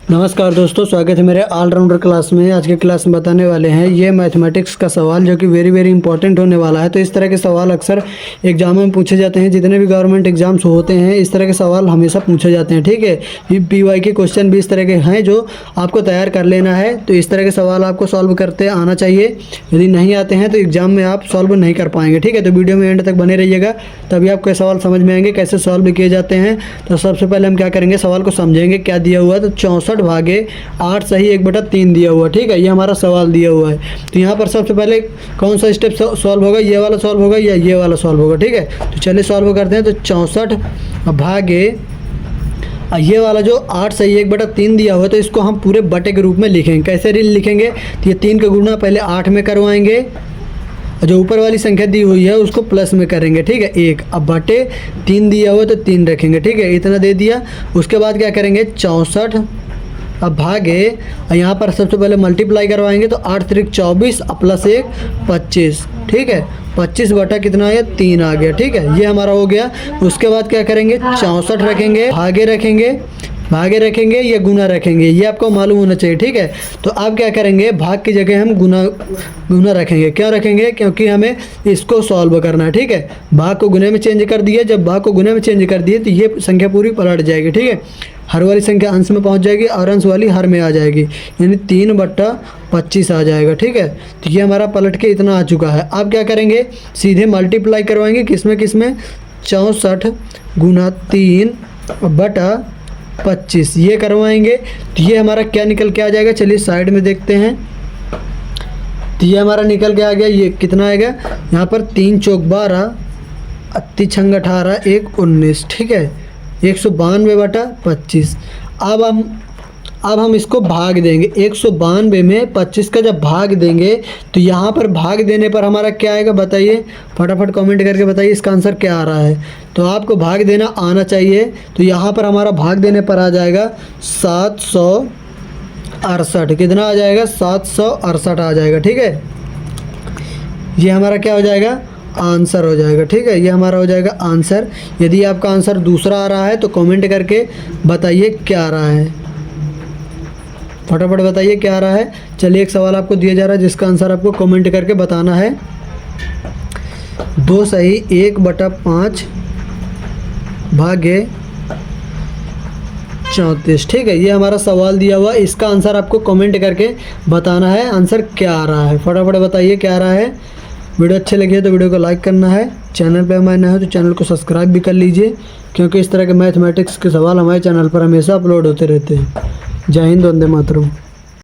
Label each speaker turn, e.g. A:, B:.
A: नमस्कार दोस्तों, स्वागत है मेरे ऑलराउंडर क्लास में। आज के क्लास में बताने वाले हैं ये मैथमेटिक्स का सवाल जो कि वेरी इंपॉर्टेंट होने वाला है। तो इस तरह के सवाल अक्सर एग्जाम में पूछे जाते हैं। जितने भी गवर्नमेंट एग्जाम्स होते हैं इस तरह के सवाल हमेशा पूछे जाते हैं। ठीक है, PY के क्वेश्चन भी इस तरह के हैं जो आपको तैयार कर लेना है। तो इस तरह के सवाल आपको सॉल्व करते आना चाहिए। यदि नहीं आते हैं तो एग्जाम में आप सॉल्व नहीं कर पाएंगे। ठीक है, तो वीडियो में एंड तक बने रहिएगा, तभी आपको सवाल समझ में आएंगे कैसे सॉल्व किए जाते हैं। तो सबसे पहले हम क्या करेंगे, सवाल को समझेंगे। क्या दिया हुआ है, तो 64 भागे 8 सही 1/3 दिया हुआ। ठीक है, ये हमारा सवाल दिया हुआ है। तो यहाँ पर सबसे पहले कौन सा स्टेप सॉल्व होगा, ये वाला सॉल्व होगा या ये वाला सॉल्व होगा। ठीक है, तो चलिए सॉल्व करते हैं। तो 64 भागे ये वाला जो 8 सही 1/3 दिया हुआ है, तो इसको हम पूरे बटे के रूप में लिखेंगे। कैसे लिखेंगे, तो ये 3 का गुणा पहले 8 में करवाएंगे, जो ऊपर वाली संख्या दी हुई है उसको प्लस में करेंगे। ठीक है, 1 अब बटे 3 दिया हुआ तो 3 रखेंगे। ठीक है, इतना दे दिया। उसके बाद क्या करेंगे, 64 अब भागे यहाँ पर सबसे पहले मल्टीप्लाई करवाएंगे। तो 8 3 24 प्लस 1 25। ठीक है, 25 बटा कितना है, 3 आ गया। ठीक है, ये हमारा हो गया। उसके बाद क्या करेंगे, 64 रखेंगे, भागे रखेंगे या गुना रखेंगे, ये आपको मालूम होना चाहिए। ठीक है, तो अब क्या करेंगे, भाग की जगह हम गुना रखेंगे। क्यों रखेंगे, क्योंकि हमें इसको सॉल्व करना है। ठीक है, भाग को गुने में चेंज कर दिया। जब भाग को गुने में चेंज कर दिए तो ये संख्या पूरी पलट जाएगी। ठीक है, हर वाली संख्या अंश में पहुंच जाएगी और अंश वाली हर में आ जाएगी, यानी 3/25 आ जाएगा। ठीक है, तो ये हमारा पलट के इतना आ चुका है। अब क्या करेंगे, सीधे मल्टीप्लाई करवाएंगे। किसमें 64 गुना 3/25 ये करवाएंगे। तो ये हमारा क्या निकल के आ जाएगा, चलिए साइड में देखते हैं। तो ये हमारा निकल के आ गया, ये कितना आएगा, यहाँ पर 3 चौक 12, 3 छंग 18, 1 19। ठीक है, 192/25। अब हम इसको भाग देंगे। 192 में 25 का जब भाग देंगे तो यहाँ पर भाग देने पर हमारा क्या आएगा, बताइए, फटाफट कमेंट करके बताइए इसका आंसर क्या आ रहा है। तो आपको भाग देना आना चाहिए। तो यहाँ पर हमारा भाग देने पर आ जाएगा 768। कितना आ जाएगा, 768 आ जाएगा। ठीक है, ये हमारा क्या हो जाएगा, आंसर हो जाएगा। ठीक है, ये हमारा हो जाएगा आंसर। यदि आपका आंसर दूसरा आ रहा है तो कमेंट करके बताइए क्या आ रहा है, फटाफट बताइए क्या आ रहा है। चलिए एक सवाल आपको दिया जा रहा है जिसका आंसर आपको कमेंट करके बताना है। 2 सही 1/5 भागे 34। ठीक है, ये हमारा सवाल दिया हुआ, इसका आंसर आपको कमेंट करके बताना है आंसर क्या आ रहा है। फटाफट बताइए क्या आ रहा है। वीडियो अच्छे लगे तो वीडियो को लाइक करना है। चैनल पे हमारे नए हो तो चैनल को सब्सक्राइब भी कर लीजिए, क्योंकि इस तरह के मैथमेटिक्स के सवाल हमारे चैनल पर हमेशा अपलोड होते रहते हैं। जय हिंद, वंदे मातरम।